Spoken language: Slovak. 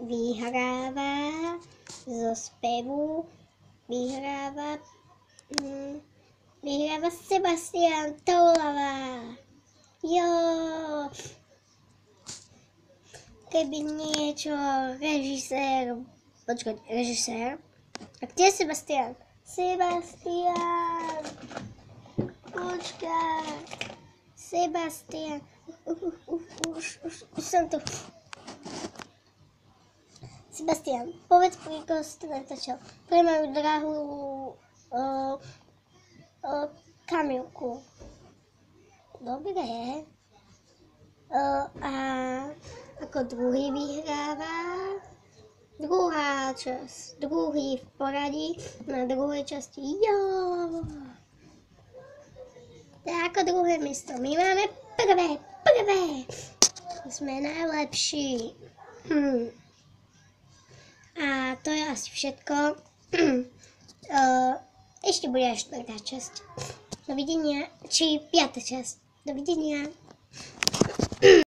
vyhráva zo spevu, vyhráva Sebastian Toulava. Jo. Keby niečo režisér. A kde je Sebastian? Sebastian. Počkaj. Sebastian. Už som tu. Sebastian, povedz, pri koho si to natáčal. Pre moju drahú Kamilku. Dobre. A ako druhý vyhráva druhá časť. Druhý v poradí na druhej časti. Jo. Tak ako druhé miesto. My máme prvé. Sme najlepší. A to je asi všetko. Ešte bude až 4. časť. Dovidenia. Či 5. časť. Dovidenia.